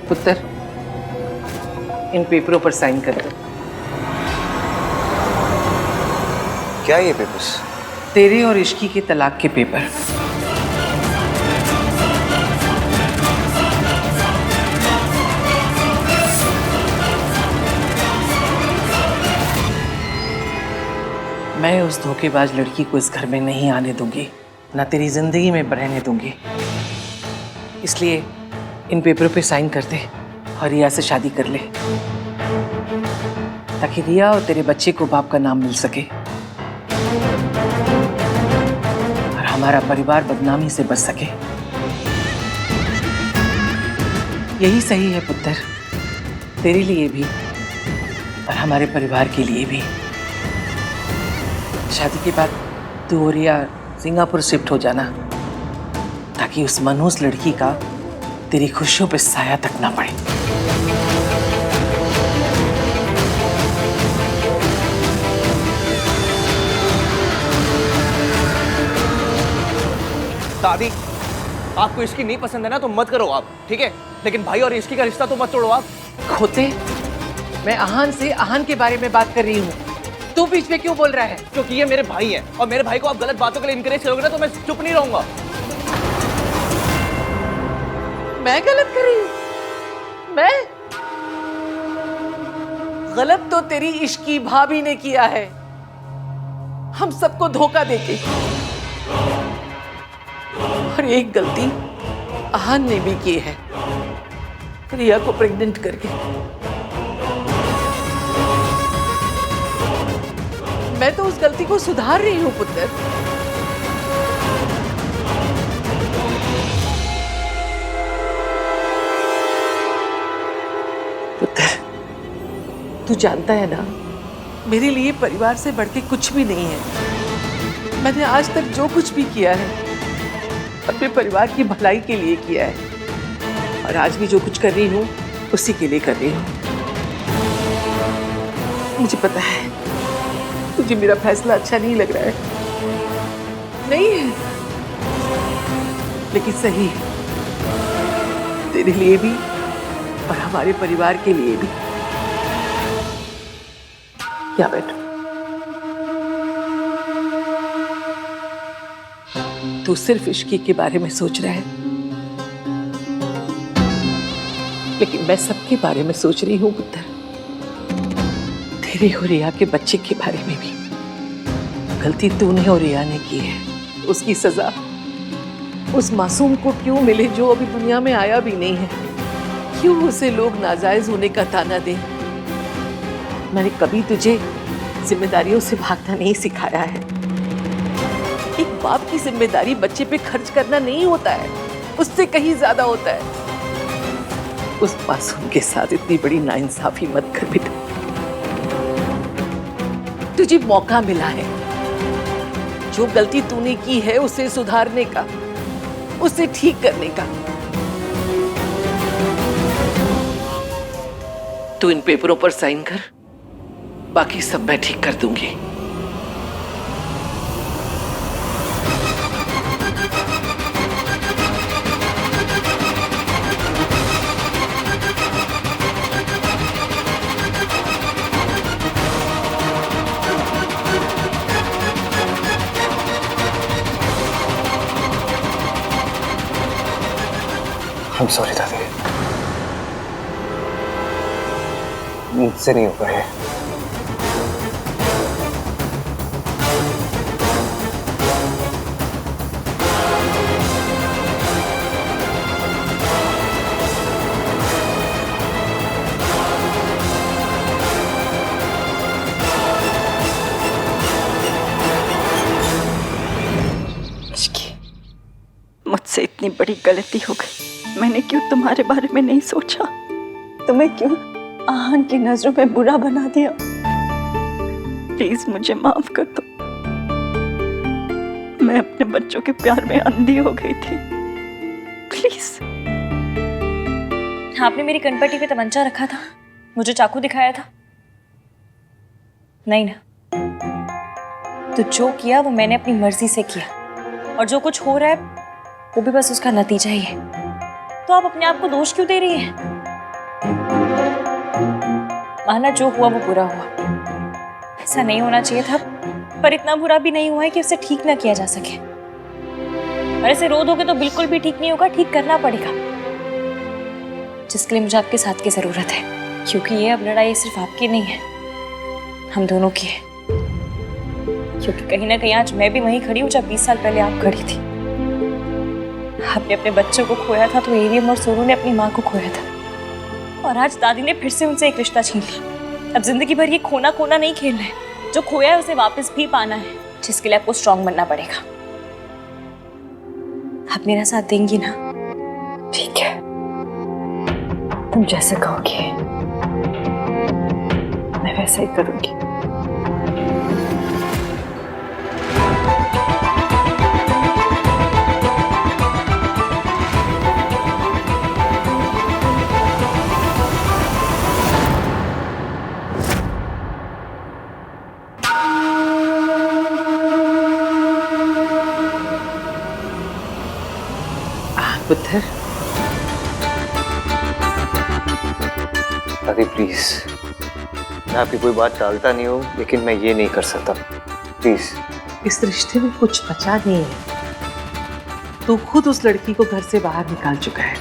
पुत्र, इन पेपरों पर साइन कर दो। क्या ये पेपर्स? तेरे और इश्की के तलाक के पेपर। मैं उस धोखेबाज लड़की को इस घर में नहीं आने दूंगी, ना तेरी जिंदगी में रहने दूंगी। इसलिए इन पेपरों पे साइन कर दे और रिया से शादी कर ले, ताकि रिया और तेरे बच्चे को बाप का नाम मिल सके और हमारा परिवार बदनामी से बच सके। यही सही है पुत्र, तेरे लिए भी और हमारे परिवार के लिए भी। शादी के बाद तू और रिया सिंगापुर शिफ्ट हो जाना, ताकि उस मनहूस लड़की का तेरी खुशियों पे साया तक ना पड़े। दादी, आपको इसकी नहीं पसंद है ना तो मत करो आप, ठीक है? लेकिन भाई और इसकी का रिश्ता तो मत तोड़ो आप। खोते, मैं आहान से आहान के बारे में बात कर रही हूँ, तू बीच में क्यों बोल रहा है? क्योंकि ये मेरे भाई हैं और मेरे भाई को आप गलत बातों के लिए इनकरेज करोगे ना तो मैं चुप नहीं रहूंगा। मैं गलत कर रही हूँ? मैं गलत तो तेरी इश्की भाभी ने किया है, हम सबको धोखा देके। और एक गलती आहान ने भी की है, रिया को प्रेग्नेंट करके। मैं तो उस गलती को सुधार रही हूं पुत्र। पुत्र, तू जानता है ना, मेरे लिए परिवार से बढ़ के कुछ भी नहीं है। मैंने आज तक जो कुछ भी किया है अपने परिवार की भलाई के लिए किया है, और आज भी जो कुछ कर रही हूँ उसी के लिए कर रही हूँ। मुझे पता है तुझे मेरा फैसला अच्छा नहीं लग रहा है, नहीं है, लेकिन सही है तेरे लिए भी और हमारे परिवार के लिए भी। क्या बैठो, तू सिर्फ इश्की के बारे में सोच रहा है, लेकिन मैं सबके बारे में सोच रही हूँ पुत्र। तेरे और रिया के बच्चे के बारे में भी। गलती तूने और रिया ने की है, उसकी सजा उस मासूम को क्यों मिले जो अभी दुनिया में आया भी नहीं है? क्यों उसे लोग नाजायज होने का ताना दें? मैंने कभी तुझे जिम्मेदारियों से भागना नहीं सिखाया है। एक बाप की जिम्मेदारी बच्चे पे खर्च करना नहीं होता है, उससे कहीं ज्यादा होता है। उस मासूम के साथ इतनी बड़ी नाइंसाफी मत कर बेटा। तुझे मौका मिला है, जो गलती तूने की है उसे सुधारने का, उसे ठीक करने का। तू इन पेपरों पर साइन कर, बाकी सब मैं ठीक कर दूंगी। I'm sorry दादी, मुझसे नहीं हो पाए। मुझसे इतनी बड़ी गलती हो गई। मैंने क्यों तुम्हारे बारे में नहीं सोचा? तुम्हें क्यों आहान की नजरों में बुरा बना दिया? प्लीज मुझे माफ कर दो। मैं अपने बच्चों के प्यार में अंधी हो गई थी। प्लीज। आपने मेरी कनपट्टी पे तमंचा रखा था, मुझे चाकू दिखाया था? नहीं ना। तो जो किया वो मैंने अपनी मर्जी से किया, और जो कुछ हो रहा है वो भी बस उसका नतीजा ही है। तो आप अपने आप को दोष क्यों दे रही हैं? माना जो हुआ वो बुरा हुआ, ऐसा नहीं होना चाहिए था, पर इतना बुरा भी नहीं हुआ है कि उसे ठीक ना किया जा सके। और ऐसे रो दोगे तो बिल्कुल भी ठीक नहीं होगा, ठीक करना पड़ेगा, जिसके लिए मुझे आपके साथ की जरूरत है, क्योंकि ये अब लड़ाई सिर्फ आपकी नहीं है, हम दोनों की है। क्योंकि कहीं ना कहीं आज मैं भी वहीं खड़ी हूँ जब 20 साल पहले आप खड़ी थी। आपने अपने बच्चों को खोया था तो एवीएम और सोनू ने अपनी माँ को खोया था, और आज दादी ने फिर से उनसे एक रिश्ता छीन लिया। अब जिंदगी भर ये खोना खोना नहीं खेलना है, जो खोया है उसे वापस भी पाना है, जिसके लिए आपको स्ट्रांग बनना पड़ेगा। आप मेरा साथ देंगी ना? ठीक है, तुम जैसे कहोगे मैं वैसा ही करूंगी। पुत्र, दादी प्लीज, मैं आपकी कोई बात टालता नहीं हूँ, लेकिन मैं ये नहीं कर सकता, प्लीज। इस रिश्ते में कुछ बचा नहीं है। तू खुद उस लड़की को घर से बाहर निकाल चुका है।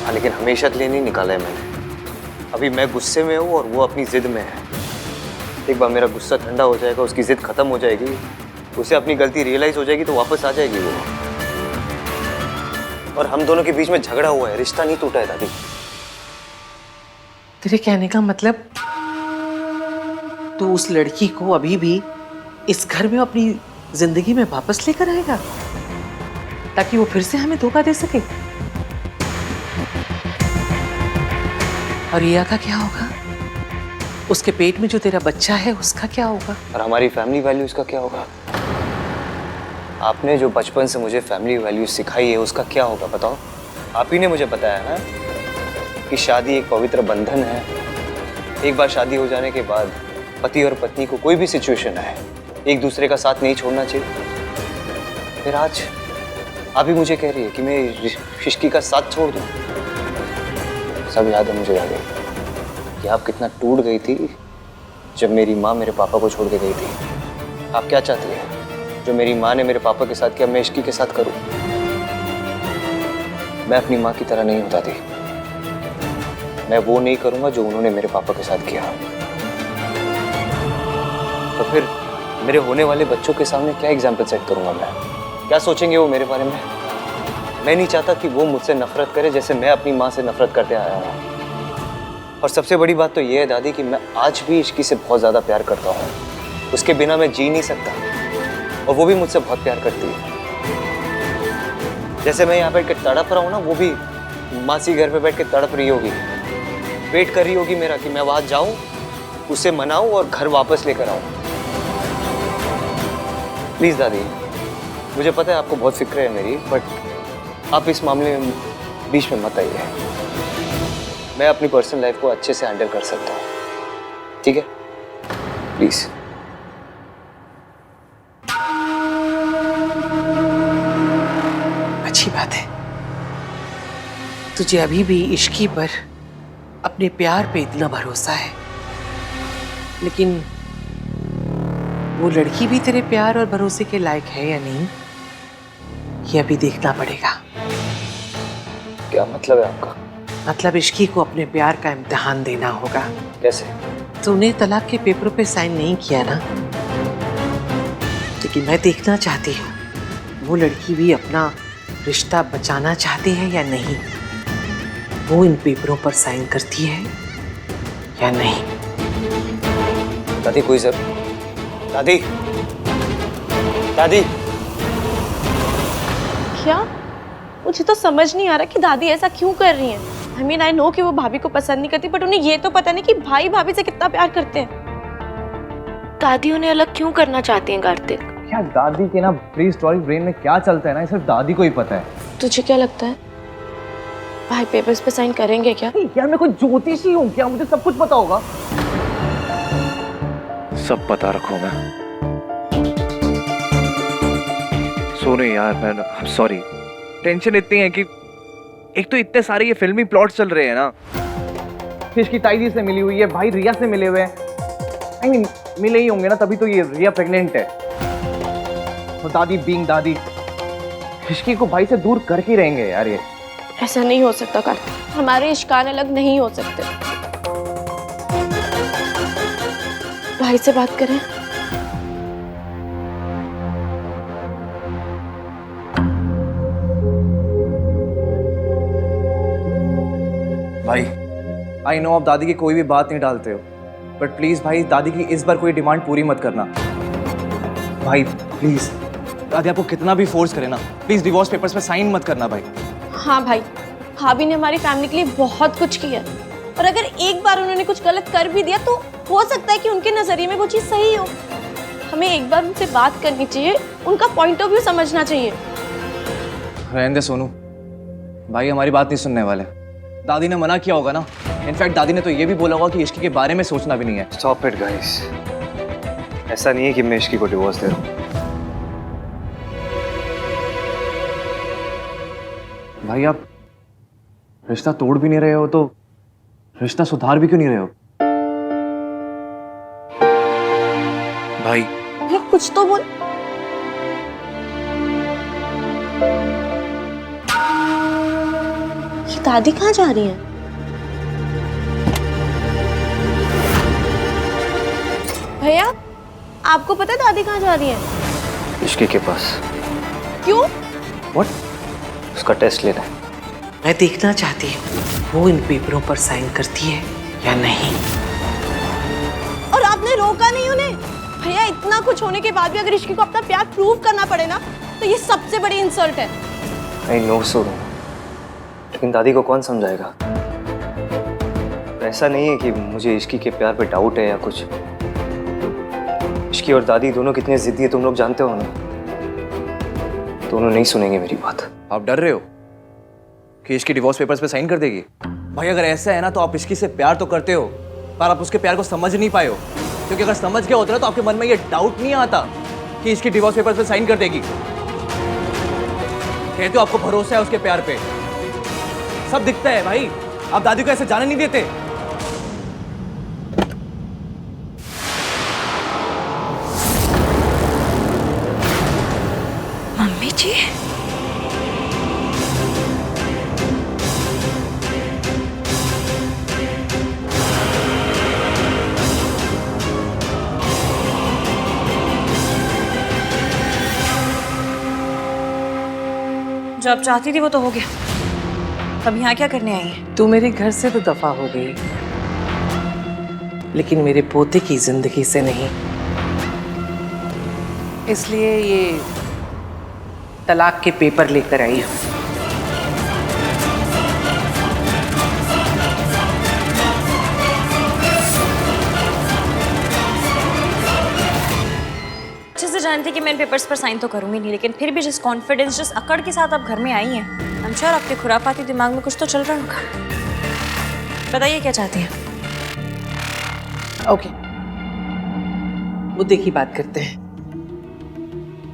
हाँ, लेकिन हमेशा के लिए नहीं निकाला है मैंने। अभी मैं गुस्से में हूँ और वो अपनी जिद में है। एक बार मेरा गुस्सा ठंडा हो जाएगा, उसकी जिद खत्म हो जाएगी, उसे अपनी गलती रियलाइज हो जाएगी तो वापस आ जाएगी वो। और हम दोनों के बीच में झगड़ा हुआ है, रिश्ता नहीं टूटा है दादी। तेरे कहने का मतलब तू उस लड़की को अभी भी इस घर में अपनी जिंदगी में वापस लेकर आएगा ताकि वो फिर से हमें धोखा दे सके? और रिया का क्या होगा? उसके पेट में जो तेरा बच्चा है उसका क्या होगा? और हमारी फैमिली वैल्यूज का क्या होगा? आपने जो बचपन से मुझे फैमिली वैल्यूज सिखाई है उसका क्या होगा बताओ? आप ही ने मुझे बताया ना कि शादी एक पवित्र बंधन है। एक बार शादी हो जाने के बाद पति और पत्नी को कोई भी सिचुएशन आए, एक दूसरे का साथ नहीं छोड़ना चाहिए। फिर आज आप ही मुझे कह रही है कि मैं रिश्की का साथ छोड़ दूं। सब याद है मुझे दादी कि आप कितना टूट गई थी जब मेरी माँ मेरे पापा को छोड़ के गई थी। आप क्या चाहती है? जो मेरी माँ ने मेरे पापा के साथ किया मैं इश्की के साथ करूं? मैं अपनी माँ की तरह नहीं होता थी। मैं वो नहीं करूंगा जो उन्होंने मेरे पापा के साथ किया। तो फिर मेरे होने वाले बच्चों के सामने क्या एग्जाम्पल सेट करूंगा मैं? क्या सोचेंगे वो मेरे बारे में? मैं नहीं चाहता कि वो मुझसे नफरत करे जैसे मैं अपनी माँ से नफरत करते आया हूँ। और सबसे बड़ी बात तो ये है दादी कि मैं आज भी इश्की से बहुत ज़्यादा प्यार करता हूँ। उसके बिना मैं जी नहीं सकता और वो भी मुझसे बहुत प्यार करती है। जैसे मैं यहाँ बैठ के तड़प रहा हूँ ना, वो भी मासी घर पे बैठ के तड़प रही होगी, वेट कर रही होगी मेरा कि मैं वहाँ जाऊँ, उसे मनाऊँ और घर वापस लेकर आऊँ। प्लीज़ दादी, मुझे पता है आपको बहुत फिक्र है मेरी, बट आप इस मामले में बीच में मत आइए। मैं अपनी पर्सनल लाइफ को अच्छे से हैंडल कर सकता हूँ, ठीक है? प्लीज़। अच्छी बात है, तुझे अभी भी इश्की पर अपने प्यार पे इतना भरोसा है, लेकिन वो लड़की भी तेरे प्यार और भरोसे के लायक है या नहीं, ये अभी देखना पड़ेगा। क्या मतलब है आपका? मतलब इश्की को अपने प्यार का इम्तिहान देना होगा। कैसे? तूने तलाक के पेपरों पे साइन नहीं किया ना, लेकिन मैं देखना चाहती हूँ वो लड़की भी अपना रिश्ता बचाना चाहती है या नहीं, वो इन पेपरों पर साइन करती है या नहीं। दादी कोई जब दादी दादी क्या? मुझे तो समझ नहीं आ रहा कि दादी ऐसा क्यों कर रही हैं। I mean, I know कि वो भाभी को पसंद नहीं करती, बट उन्हें ये तो पता नहीं कि भाई भाभी से कितना प्यार करते हैं। दादी उन्हें अलग क्यों करना चाहती हैं कार्तिक? क्या दादी के ना प्री हिस्टोरिक ब्रेन में क्या चलता है ना, ये सिर्फ दादी को ही पता है। तुझे क्या लगता है भाई पेपर्स पे साइन करेंगे क्या? यार मैं कोई ज्योतिषी हूँ क्या? मुझे सब कुछ पता होगा। सब पता रखो मैं। सोनू यार, मैं सॉरी, टेंशन इतनी है कि एक तो इतने सारे ये फिल्मी प्लॉट्स चल रहे हैं ना, इश्की ताई से मिली हुई है, भाई रिया से मिले हुए हैं। आई मीन मिले ही होंगे ना, तभी तो ये रिया प्रेग्नेंट है। और दादी बीइंग दादी इश्की को भाई से दूर करके ही रहेंगे यार ये। ऐसा नहीं हो सकता कार्तिक, हमारे इश्कान अलग नहीं हो सकते। भाई से बात करें। भाई आई नो आप दादी की कोई भी बात नहीं डालते हो, बट प्लीज भाई दादी की इस बार कोई डिमांड पूरी मत करना भाई, प्लीज। दादी आपको कितना भी फोर्स करे ना, प्लीज डिवोर्स पेपर्स पे साइन मत करना भाई। हाँ भाई, भाभी ने हमारी फैमिली के लिए बहुत कुछ किया, और अगर एक बार उन्होंने कुछ गलत कर भी दिया तो हो सकता है कि उनके नजरिए में वो चीज सही हो। हमें एक बार उनसे बात करनी चाहिए, उनका पॉइंट ऑफ व्यू समझना चाहिए। रहने दे सोनू, भाई हमारी बात नहीं सुनने वाले। दादी ने मना किया होगा ना, इनफैक्ट दादी ने तो ये भी बोला होगा कि इश्की के बारे में सोचना भी नहीं है। स्टॉप इट गाइस, ऐसा नहीं है कि मैं इश्की को डिवोर्स दे रहा हूँ। भाई आप रिश्ता तोड़ भी नहीं रहे हो तो रिश्ता सुधार भी क्यों नहीं रहे हो? भाई भैया कुछ तो बोल। ये दादी कहाँ जा रही हैं? भैया आपको पता है दादी कहाँ जा रही हैं? इश्की के पास। क्यों? व्हाट? उसका टेस्ट लेना है। मैं देखना चाहती हूँ वो इन पेपरों पर साइन करती है या नहीं। और आपने रोका नहीं उन्हें? भैया इतना कुछ होने के बाद भी अगर इश्की को अपना प्यार प्रूव करना पड़े ना, तो ये सबसे बड़ी इंसल्ट है। आई नो सोनू, लेकिन दादी को कौन समझाएगा? ऐसा नहीं है कि मुझे इश्की के प्यार पे डाउट है या कुछ। इश्की और दादी दोनों कितने जिद्दी है तुम लोग जानते हो ना। दोनों नहीं सुनेंगे मेरी बात। आप डर रहे हो कि इसकी डिवोर्स पेपर्स पे साइन कर देगी? भाई अगर ऐसा है ना तो आप इसकी से प्यार तो करते हो, पर आप उसके प्यार को समझ नहीं पाए हो। क्योंकि अगर समझ गए होते ना तो आपके मन में ये डाउट नहीं आता कि इसकी डिवोर्स पेपर्स पे साइन कर देगी। कहते हो आपको भरोसा है उसके प्यार पे, सब दिखता है भाई। आप दादी को ऐसे जाने नहीं देते। मम्मी जी, जो आप चाहती थी वो तो हो गया, अब यहाँ क्या करने आई है? तू मेरे घर से तो दफा हो गई, लेकिन मेरे पोते की जिंदगी से नहीं। इसलिए ये तलाक के पेपर लेकर आई हूँ। अच्छे से जानती कि मैं इन पेपर्स पर साइन तो करूंगी नहीं, लेकिन फिर भी जिस कॉन्फिडेंस, जिस अकड़ के साथ आप घर में आई हैं, आई एम श्योर आपके खुरापाती दिमाग में कुछ तो चल रहा होगा। बताइए क्या चाहती हैं? ओके, मुद्दे की बात करते हैं।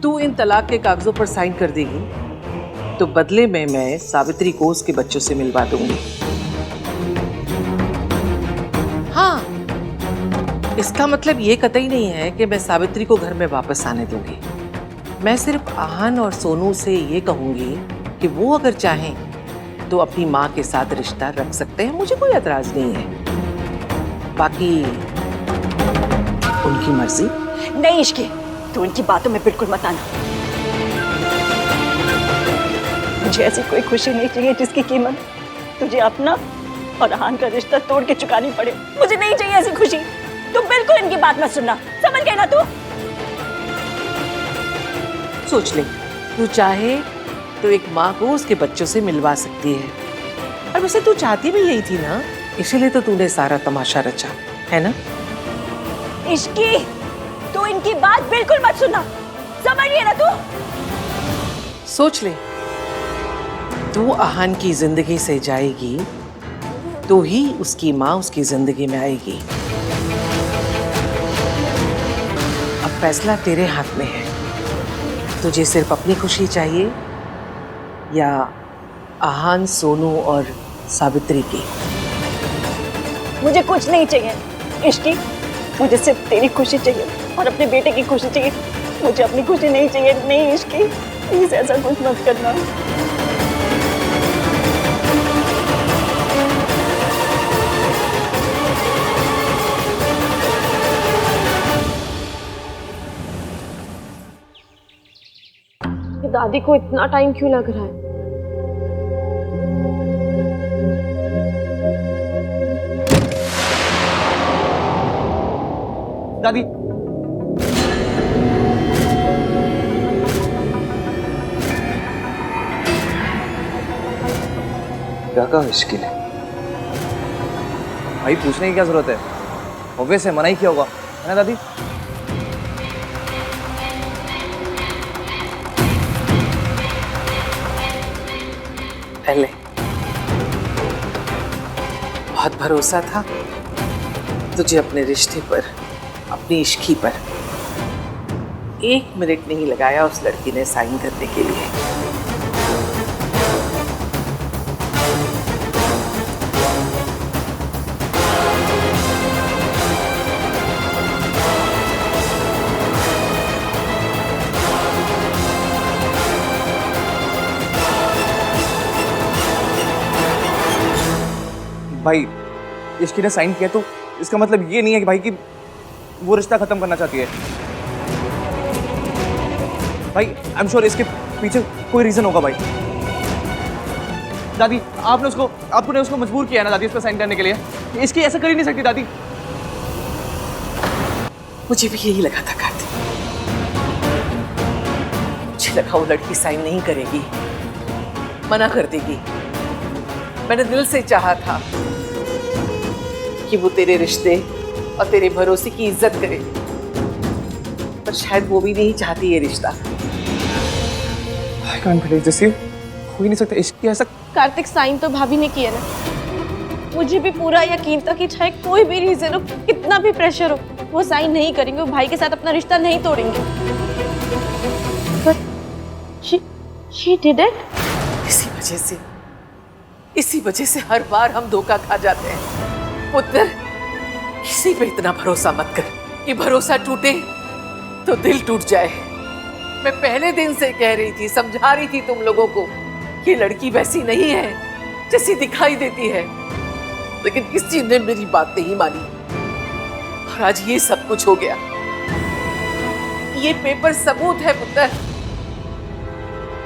तू इन तलाक के कागजों पर साइन कर देगी तो बदले में मैं सावित्री को उसके बच्चों से मिलवा दूंगी। हाँ, इसका मतलब ये कतई नहीं है कि मैं सावित्री को घर में वापस आने दूंगी। मैं सिर्फ आहन और सोनू से ये कहूंगी कि वो अगर चाहें तो अपनी माँ के साथ रिश्ता रख सकते हैं, मुझे कोई एतराज नहीं है। बाकी उनकी मर्जी। नहीं इश्की, तू इनकी बातों में बिल्कुल मत आना। मुझे ऐसी कोई खुशी नहीं चाहिए जिसकी कीमत तुझे अपना और आहन का रिश्ता तोड़ के चुकानी पड़े। मुझे नहीं चाहिए ऐसी खुशी। तू बिल्कुल इनकी बात मत सुनना, समझ गए ना तू? सोच ले, तू चाहे तो एक माँ को उसके बच्चों से मिलवा सकती है, और वैसे तू चाहती भी यही थी ना, इसीलिए तो तूने सारा तमाशा रचा है ना। इश्की, तू इनकी बात बिल्कुल मत सुनना, समझ गई ना तू? सोच ले, तू आहन की जिंदगी से जाएगी तो ही उसकी माँ उसकी जिंदगी में आएगी। अब फैसला तेरे हाथ में है। तुझे सिर्फ अपनी खुशी चाहिए या आहन, सोनू और सावित्री की? मुझे कुछ नहीं चाहिए इश्की, मुझे सिर्फ तेरी खुशी चाहिए और अपने बेटे की खुशी चाहिए। मुझे अपनी खुशी नहीं चाहिए। नहीं इश्की, प्लीज ऐसा कुछ मत करना। दादी को इतना टाइम क्यों लग रहा है? दादी, क्या कहा इसकी ने? भाई पूछने की क्या जरूरत है? ऑब्वियस है, मना ही किया होगा, है ना दादी? पहले बहुत भरोसा था तुझे अपने रिश्ते पर, अपनी इश्की पर। 1 मिनट नहीं लगाया उस लड़की ने साइन करने के लिए। भाई इसकी ने साइन किया तो इसका मतलब ये नहीं है कि भाई कि वो रिश्ता खत्म करना चाहती है। भाई आई एम श्योर इसके पीछे कोई रीजन होगा भाई। दादी आपने उसको मजबूर किया है ना दादी इस पर साइन करने के लिए। इसकी ऐसा कर ही नहीं सकती दादी। मुझे भी यही लगा था कार्तिक, मुझे लगा वो लड़की साइन नहीं करेगी, मना कर देगी। मैंने दिल से चाहा था कि वो तेरे रिश्ते और तेरे भरोसे की इज्जत करे, पर शायद वो भी नहीं चाहती ये रिश्ता। I can't believe this, हो ही नहीं सकता। इसकी ऐसा कार्तिक, साइन तो भाभी ने किया ना। मुझे भी पूरा यकीन था कि चाहे कोई भी रीजन हो, कितना भी प्रेशर हो, वो साइन नहीं करेंगे, वो भाई के साथ अपना रिश्ता नहीं तोड़ेंगे। But she did it? इसी वजह से हर बार हम धोखा खा जाते हैं। पुत्र, किसी पे इतना भरोसा मत कर कि भरोसा टूटे तो दिल टूट जाए। मैं पहले दिन से कह रही थी, समझा रही थी तुम लोगों को, ये लड़की वैसी नहीं है जैसी दिखाई देती है, लेकिन किसी ने मेरी बात नहीं मानी और आज ये सब कुछ हो गया। ये पेपर सबूत है पुत्र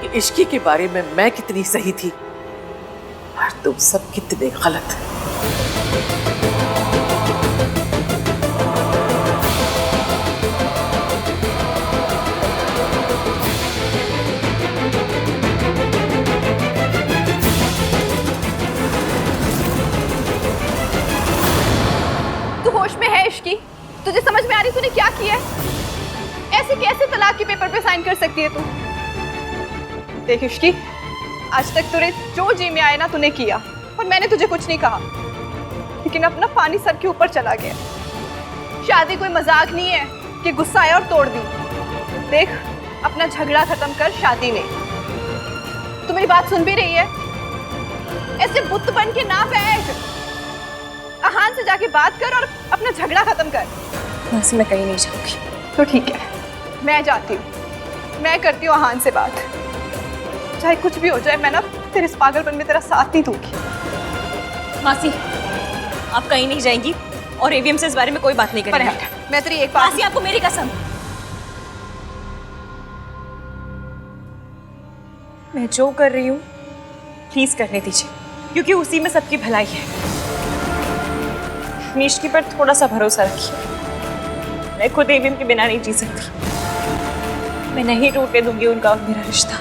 कि इश्की के बारे में मैं कितनी सही थी और तुम सब कितने गलत। तू होश में है इश्की? तुझे समझ में आ रही तूने क्या किया है? ऐसे कैसे तलाक के पेपर पे साइन कर सकती है तू? देख इश्की, आज तक तुझे जो जी में आया ना तूने किया, और मैंने तुझे कुछ नहीं कहा, लेकिन अपना पानी सर के ऊपर चला गया। शादी कोई मजाक नहीं है कि गुस्सा आया और तोड़ दी। देख, अपना झगड़ा खत्म कर, शादी नहीं। तू मेरी बात सुन भी रही है? ऐसे बुत बन के ना बैठ, आहान से जाके बात कर और अपना झगड़ा खत्म कर। वैसे मैं कहीं नहीं जाऊंगी। तो ठीक है, मैं जाती हूँ, मैं करती हूँ आहान से बात। चाहे कुछ भी हो जाए, मैं ना तेरे इस पागलपन में तेरा साथ नहीं दूंगी। मासी, आप कहीं नहीं जाएंगी और एवीएम से इस बारे में कोई बात नहीं करेंगे। मैं तेरी एक बात, मासी, आपको मेरी कसम, मैं जो कर रही हूँ प्लीज करने दीजिए, क्योंकि उसी में सबकी भलाई है। निष्की पर थोड़ा सा भरोसा रखिए। मैं खुद एवीएम के बिना नहीं जी सकती। मैं नहीं टूटने दूंगी उनका और मेरा रिश्ता।